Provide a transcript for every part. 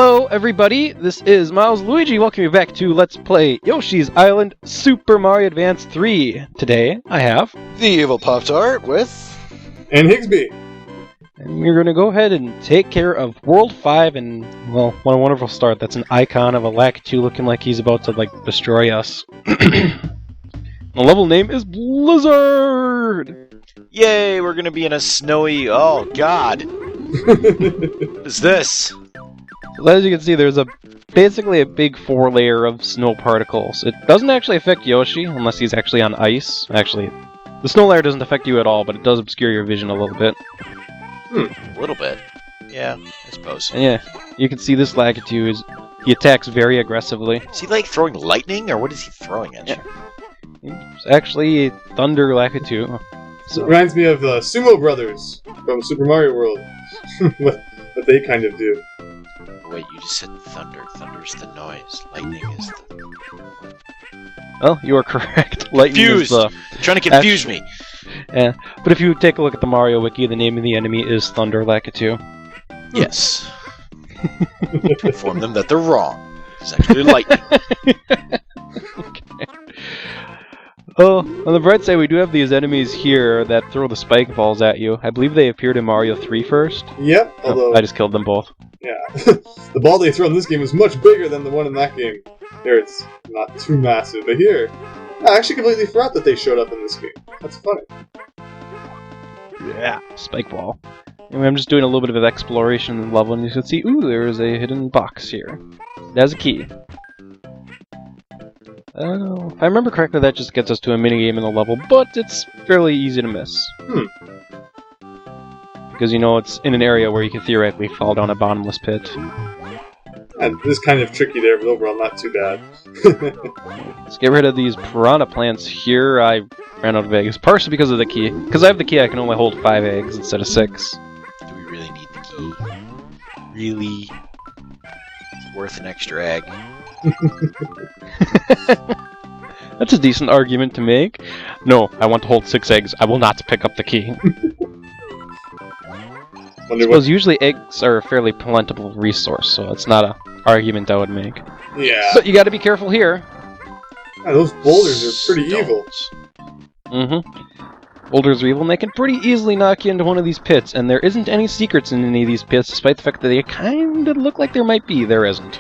Hello, everybody. This is Milesluigi. Welcome you back to Let's Play Yoshi's Island Super Mario Advance 3. Today, I have... The Evil Pop-Tart with... And Higsby. And we're going to go ahead and take care of World 5 and, well, what a wonderful start. That's an icon of a Lakitu looking like he's about to, destroy us. The level name is Blizzard! Yay, we're gonna be in a snowy... Oh, God! What is this? As you can see, there's basically a big 4-layer of snow particles. It doesn't actually affect Yoshi, unless he's actually on ice. Actually, the snow layer doesn't affect you at all, but it does obscure your vision a little bit. A little bit. Yeah, I suppose. And yeah, you can see this Lakitu he attacks very aggressively. Is he, throwing lightning, or what is he throwing at you? It's actually a Thunder Lakitu. So, reminds me of the Sumo Brothers from Super Mario World. what they kind of do. Wait, you just said thunder. Thunder's the noise. Lightning is the... Well, you are correct. Lightning is the... Trying to confuse me. Yeah, but if you take a look at the Mario Wiki, the name of the enemy is Thunder Lakitu. Yes. Inform them that they're wrong. It's actually lightning. Okay. Oh, on the bright side, we do have these enemies here that throw the spike balls at you. I believe they appeared in Mario 3 first. Yep, although... I just killed them both. Yeah. The ball they throw in this game is much bigger than the one in that game. Here, it's not too massive, but here... I actually completely forgot that they showed up in this game. That's funny. Yeah. Spike ball. Anyway, I'm just doing a little bit of exploration in the level, and you can see, ooh, there is a hidden box here. It has a key. If I remember correctly, that just gets us to a minigame in the level, but it's fairly easy to miss. Because, it's in an area where you can theoretically fall down a bottomless pit. And this is kind of tricky there, but overall not too bad. Let's get rid of these piranha plants here. I ran out of eggs, partially because of the key. Because I have the key, I can only hold 5 eggs instead of 6. Do we really need the key? Really? Worth an extra egg? That's a decent argument to make. No, I want to hold 6 eggs. I will not pick up the key. I suppose usually eggs are a fairly plentiful resource, so it's not an argument I would make. Yeah. But you gotta be careful here. Yeah, those boulders are pretty evil. Boulders are evil, and they can pretty easily knock you into one of these pits, and there isn't any secrets in any of these pits, despite the fact that they kind of look like there might be. There isn't.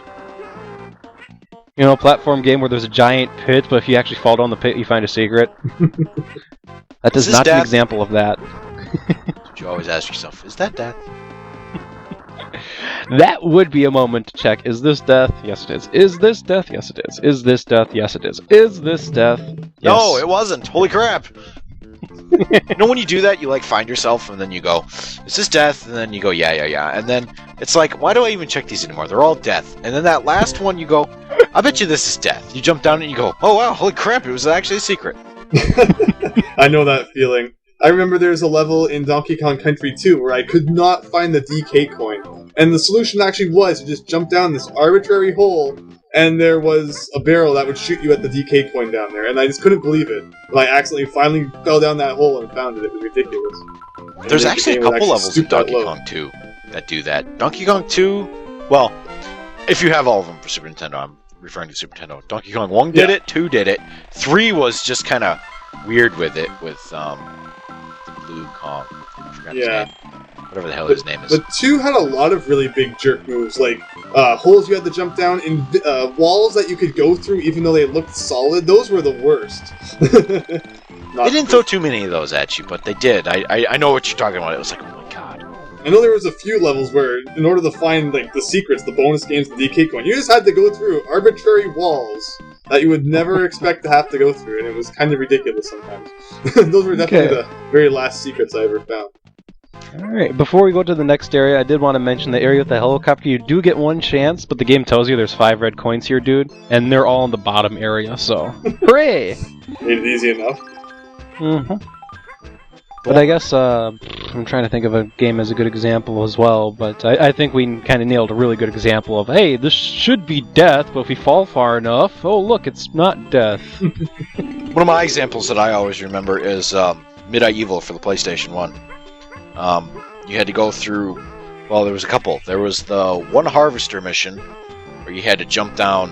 A platform game where there's a giant pit, but if you actually fall down the pit, you find a secret. That is not an example of that. You always ask yourself, is that death? That would be a moment to check. Is this death? Yes, it is. Is this death? Yes, it is. Is this death? Yes, it is. Is this death? Yes. No, it wasn't. Holy crap. When you do that, you find yourself and then you go, is this death? And then you go, yeah. And then it's like, why do I even check these anymore? They're all death. And then that last one, you go, I bet you this is death. You jump down and you go, oh wow, holy crap, it was actually a secret. I know that feeling. I remember there's a level in Donkey Kong Country 2 where I could not find the DK coin. And the solution actually was to just jump down this arbitrary hole, and there was a barrel that would shoot you at the DK coin down there. And I just couldn't believe it. But I accidentally finally fell down that hole and found it. It was ridiculous. There's actually a couple levels in Donkey Kong 2 that do that. Donkey Kong 2, well, if you have all of them for Super Nintendo, I'm referring to Super Nintendo. Donkey Kong 1 did it, 2 did it, 3 was just kind of weird with it, with the Blue Kong. I forgot his name. Whatever the hell his name is. But 2 had a lot of really big jerk moves, like holes you had to jump down, in walls that you could go through even though they looked solid. Those were the worst. They didn't throw too many of those at you, but they did. I know what you're talking about. It was like, oh my god. I know there was a few levels where, in order to find the secrets, the bonus games, the DK coin, you just had to go through arbitrary walls that you would never expect to have to go through, and it was kind of ridiculous sometimes. Those were definitely the very last secrets I ever found. Alright, before we go to the next area, I did want to mention the area with the helicopter. You do get one chance, but the game tells you there's 5 red coins here, dude, and they're all in the bottom area, so hooray! Made it easy enough. But I guess, I'm trying to think of a game as a good example as well, but I think we kind of nailed a really good example of, hey, this should be death, but if we fall far enough, oh look, it's not death. One of my examples that I always remember is Medieval for the PlayStation 1. You had to go through Well, there was a couple. There was the one harvester mission where you had to jump down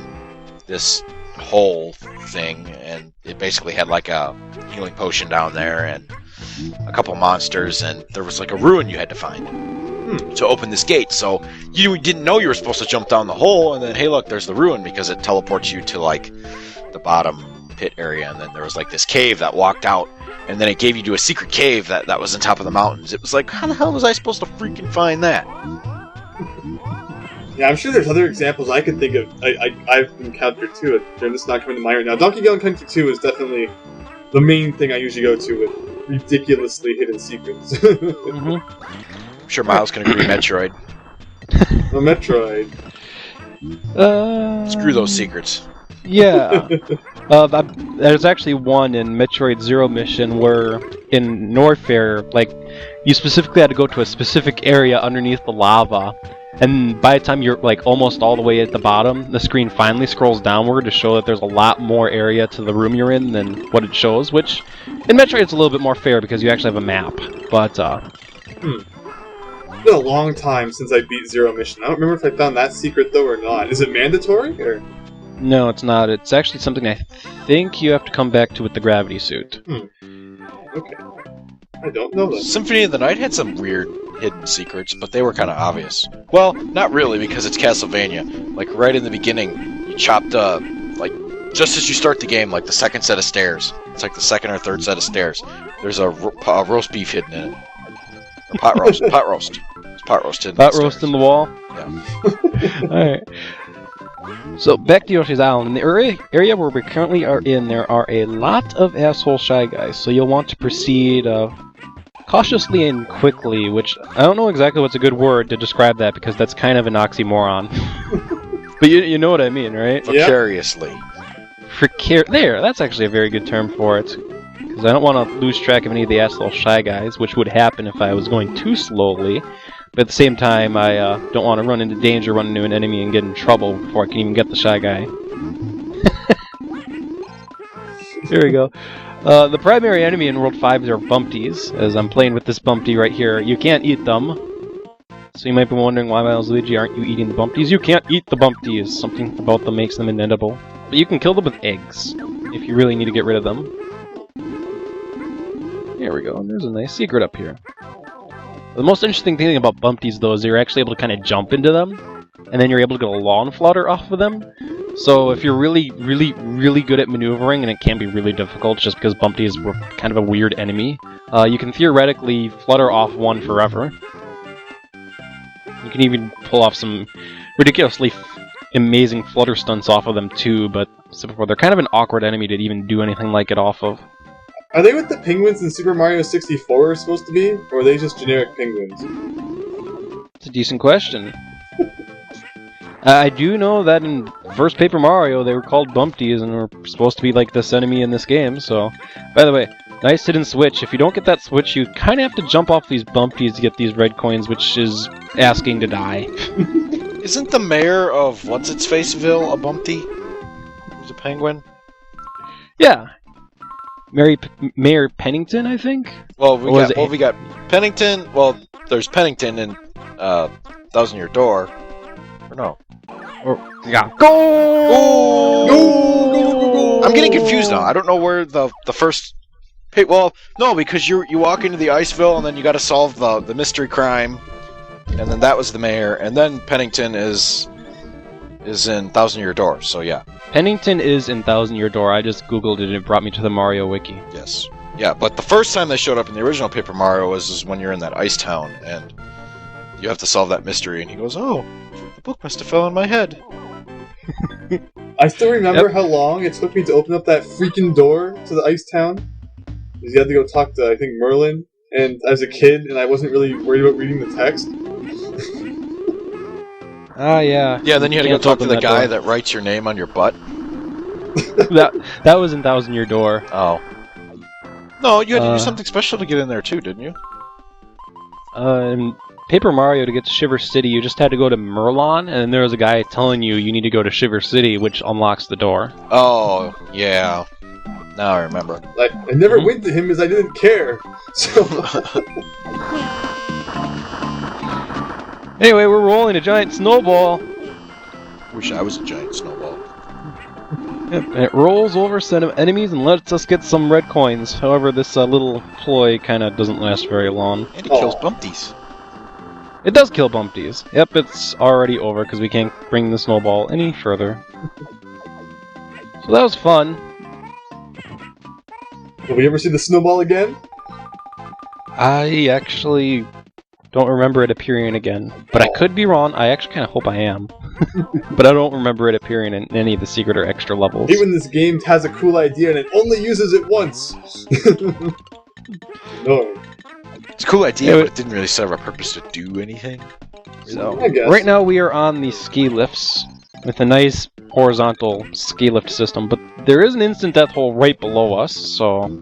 this hole thing, and it basically had like a healing potion down there and a couple monsters, and there was like a ruin you had to find to open this gate. So you didn't know you were supposed to jump down the hole, and then hey look, there's the ruin, because it teleports you to like the bottom pit area, and then there was like this cave that walked out, and then it gave you to a secret cave that was on top of the mountains. It was like, how the hell was I supposed to freaking find that? Yeah, I'm sure there's other examples I can think of. I've encountered too. They're just not coming to mind right now. Donkey Kong Country 2 is definitely the main thing I usually go to with ridiculously hidden secrets. I'm sure Miles can agree. Metroid. The Metroid. Screw those secrets. Yeah. There's actually one in Metroid Zero Mission where in Norfair, like, you specifically had to go to a specific area underneath the lava, and by the time you're like almost all the way at the bottom, the screen finally scrolls downward to show that there's a lot more area to the room you're in than what it shows, which in Metroid it's a little bit more fair because you actually have a map. But It's been a long time since I beat Zero Mission. I don't remember if I found that secret though or not. Is it mandatory or? No, it's not. It's actually something I think you have to come back to with the gravity suit. Okay. I don't know that. Symphony of the Night had some weird hidden secrets, but they were kind of obvious. Well, not really, because it's Castlevania. Like, right in the beginning, you chopped, like, just as you start the game, like, the second set of stairs. It's like the second or third set of stairs. There's a roast beef hidden in it. Or pot roast. Pot roast. It's pot roast hidden Pot roast in the wall? Yeah. Alright. So, back to Yoshi's Island. In the area where we currently are in, there are a lot of asshole Shy Guys, so you'll want to proceed cautiously and quickly, which I don't know exactly what's a good word to describe that, because that's kind of an oxymoron. But you know what I mean, right? Precariously. There, that's actually a very good term for it. Because I don't want to lose track of any of the asshole Shy Guys, which would happen if I was going too slowly. But at the same time, I don't want to run into danger, run into an enemy, and get in trouble before I can even get the Shy Guy. There we go. The primary enemy in World 5 are Bumpties, as I'm playing with this Bumpty right here. You can't eat them. So you might be wondering, why, Milesluigi, aren't you eating the Bumpties? You can't eat the Bumpties. Something about them makes them inedible. But you can kill them with eggs, if you really need to get rid of them. There we go. There's a nice secret up here. The most interesting thing about Bumpties, though, is you're actually able to kind of jump into them, and then you're able to get a lawn flutter off of them. So if you're really, really, really good at maneuvering, and it can be really difficult just because Bumpties were kind of a weird enemy, you can theoretically flutter off one forever. You can even pull off some ridiculously amazing flutter stunts off of them too, but they're kind of an awkward enemy to even do anything like it off of. Are they what the penguins in Super Mario 64 are supposed to be, or are they just generic penguins? It's a decent question. I do know that in first Paper Mario they were called Bumpties and were supposed to be like this enemy in this game, so... By the way, nice hidden switch. If you don't get that switch, you kind of have to jump off these Bumpties to get these red coins, which is asking to die. Isn't the mayor of What's-Its-Faceville a Bumpty? Who's a penguin? Yeah. Mayor Pennington, I think? Well, we got Pennington. Well, there's Pennington in Thousand Year Door. Or no? Yeah. Go! I'm getting confused now. I don't know where the first. Hey, well, no, because you walk into the Iceville and then you got to solve the mystery crime, and then that was the mayor, and then Pennington is in Thousand Year Door. So yeah. Pennington is in Thousand Year Door. I just googled it and it brought me to the Mario Wiki. Yes. Yeah, but the first time they showed up in the original Paper Mario is when you're in that ice town and you have to solve that mystery, and he goes, "Oh, the book must have fell on my head." I still remember how long it took me to open up that freaking door to the ice town. Because you had to go talk to, I think, Merlin, and as a kid, and I wasn't really worried about reading the text. Ah, yeah. Yeah, then you had to go talk to the guy that writes your name on your butt. that was in Thousand Year Door. Oh. No, you had to do something special to get in there too, didn't you? In Paper Mario, to get to Shiver City, you just had to go to Merlon, and then there was a guy telling you need to go to Shiver City, which unlocks the door. Oh, yeah. Now I remember. I never went to him because I didn't care. So Anyway, we're rolling a giant snowball. Wish I was a giant snowball. Yep, and it rolls over set of enemies and lets us get some red coins. However, this little ploy kind of doesn't last very long. And it kills Bumpties. It does kill Bumpties. Yep, it's already over because we can't bring the snowball any further. So that was fun. Will we ever see the snowball again? I actually don't remember it appearing again, but I could be wrong. I actually kind of hope I am. But I don't remember it appearing in any of the secret or extra levels. Even this game has a cool idea and it only uses it once. No. It's a cool idea, but it didn't really serve a purpose to do anything. So, I guess. right now we are on the ski lifts with a nice horizontal ski lift system, but there is an instant death hole right below us, so...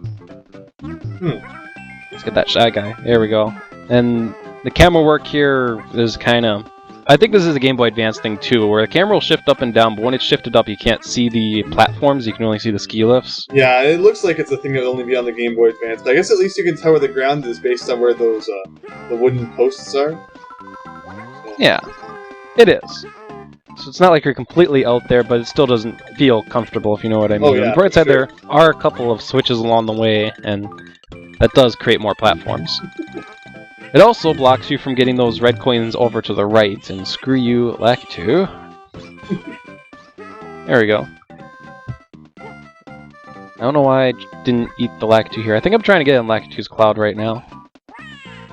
Let's get that shy guy. There we go. And the camera work here is kind of... I think this is a Game Boy Advance thing too, where the camera will shift up and down, but when it's shifted up you can't see the platforms, you can only see the ski lifts. Yeah, it looks like it's a thing that will only be on the Game Boy Advance, but I guess at least you can tell where the ground is based on where those the wooden posts are. So. Yeah, it is. So it's not like you're completely out there, but it still doesn't feel comfortable, if you know what I mean. Oh, yeah, On the bright side, sure. there are a couple of switches along the way, and that does create more platforms. It also blocks you from getting those red coins over to the right, and screw you, Lakitu. There we go. I don't know why I didn't eat the Lakitu here. I think I'm trying to get in Lakitu's cloud right now.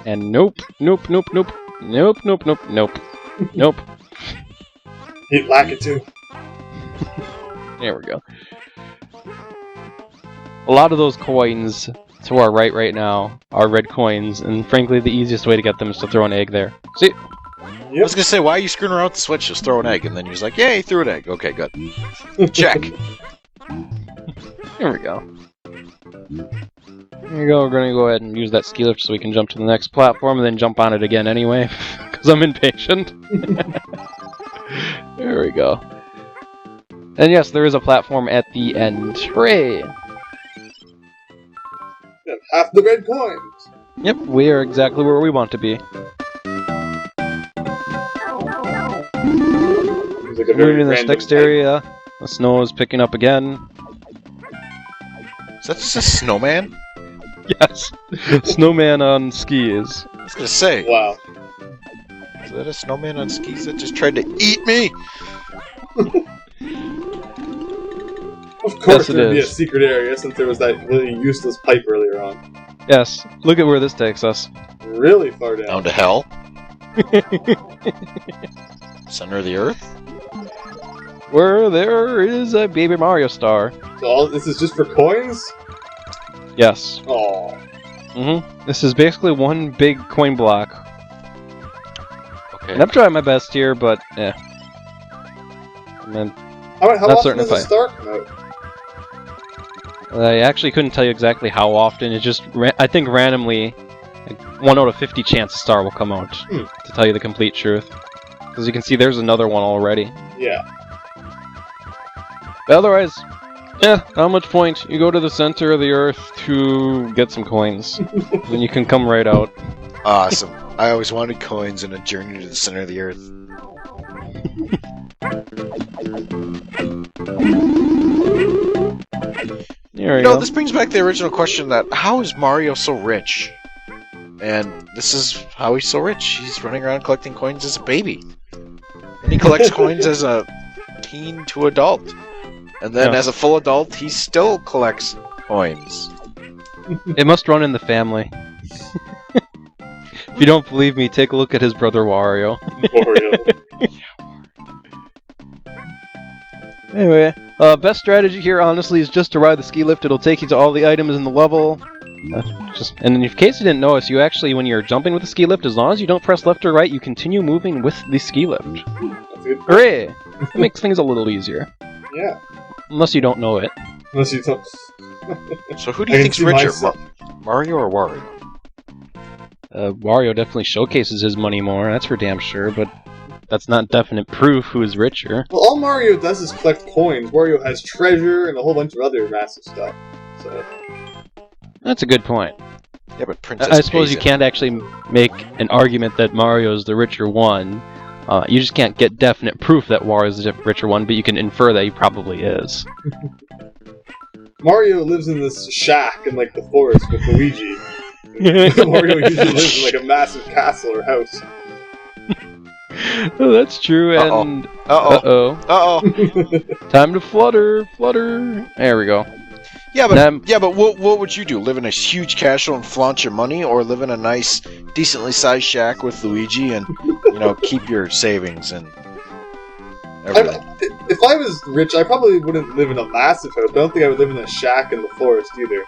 And nope, nope, nope, nope, nope, nope, nope, nope, nope. Eat Lakitu. There we go. A lot of those coins to our right now are red coins, and frankly the easiest way to get them is to throw an egg there. See? Yep. I was gonna say, why are you screwing around with the switch? Just throw an egg, and then you're like, yay, threw an egg. Okay, good. Check. There we go. There you go, we're gonna go ahead and use that ski lift so we can jump to the next platform and then jump on it again anyway, because I'm impatient. There we go. And yes, there is a platform at the end. Hooray! And half the red coins. Yep, we are exactly where we want to be. Seems like a very Moving in this random next type. area, the snow is picking up again. Is that just a snowman? Yes, snowman on skis. I was gonna say, Wow. is that a snowman on skis that just tried to eat me? Of course Yes, it there would be a is. secret area since there was that really useless pipe earlier on. Yes, look at where this takes us. Really far down. Down to hell? Center of the earth? Where there is a Baby Mario star. So all this is just for coins? Yes. Oh. This is basically one big coin block. Okay. And I'm trying my best here, but eh. And then How Not often certain does if a I- star come out? I actually couldn't tell you exactly how often. It just, I think randomly, like 1 out of 50 chance a star will come out, to tell you the complete truth. Because you can see there's another one already. Yeah. But otherwise, yeah, not much point. You go to the center of the earth to get some coins. Then you can come right out. Awesome. I always wanted coins and a journey to the center of the earth. There you No, go. this brings back the original question that how is Mario so rich? And this is how he's so rich. He's running around collecting coins as a baby. And he collects coins as a teen to adult. And then Yeah. as a full adult, he still collects coins. It must run in the family. If you don't believe me, take a look at his brother Wario. Wario. Anyway, best strategy here, honestly, is just to ride the ski lift. It'll take you to all the items in the level. And in case you didn't notice, you actually, when you're jumping with the ski lift, as long as you don't press left or right, you continue moving with the ski lift. That's good. Hooray! It makes things a little easier. Yeah. Unless you don't know it. Unless you don't. So who do I you can think's see richer, myself. Mario or Wario? Wario definitely showcases his money more, that's for damn sure, but that's not definite proof who is richer. Well, all Mario does is collect coins. Wario has treasure and a whole bunch of other massive stuff. So, That's a good point. Yeah, but Princess I suppose pays you him. can't actually make an argument that Mario's the richer one. You just can't get definite proof that Wario's the richer one, but you can infer that he probably is. Mario lives in this shack in like the forest with Luigi. Mario usually lives in like a massive castle or house. Oh, that's true, and... Uh-oh. Uh-oh. Time to flutter, flutter. There we go. Yeah, but what would you do? Live in a huge castle and flaunt your money, or live in a nice, decently sized shack with Luigi and keep your savings and everything? If I was rich, I probably wouldn't live in a massive house, but I don't think I would live in a shack in the forest either.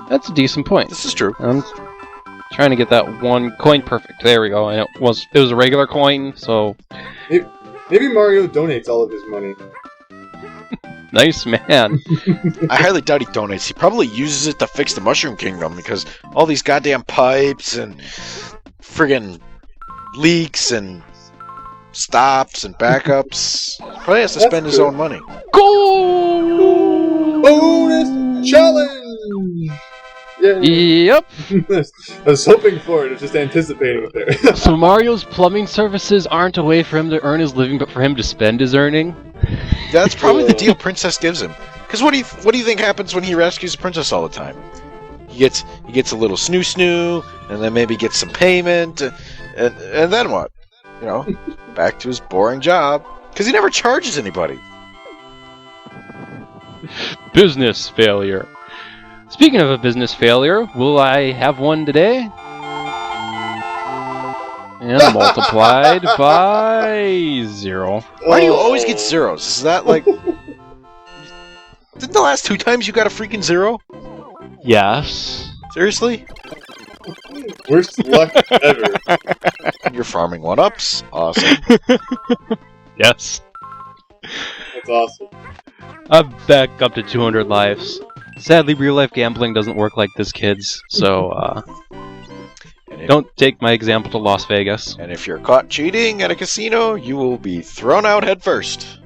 That's a decent point. This is true. I'm trying to get that one coin perfect. There we go. And it was a regular coin, so... Maybe Mario donates all of his money. Nice man. I highly doubt he donates. He probably uses it to fix the Mushroom Kingdom, because all these goddamn pipes and friggin' leaks and stops and backups. Probably has to spend his own money. Goal! Bonus challenge! Yay. Yep. I was hoping for it. I was just anticipating it there. So Mario's plumbing services aren't a way for him to earn his living, but for him to spend his earning? That's probably the deal Princess gives him. Because what do you think happens when he rescues a princess all the time? He gets a little snoo, and then maybe gets some payment, and then what? Back to his boring job. Because he never charges anybody. Business failure. Speaking of a business failure, will I have one today? And multiplied by 0. Why do you always get zeros? Is that like... Didn't the last 2 times you got a freaking 0? Yes. Seriously? Worst luck ever. You're farming 1-ups. Awesome. Yes. That's awesome. I'm back up to 200 lives. Sadly, real-life gambling doesn't work like this, kids, so, don't take my example to Las Vegas. And if you're caught cheating at a casino, you will be thrown out head first.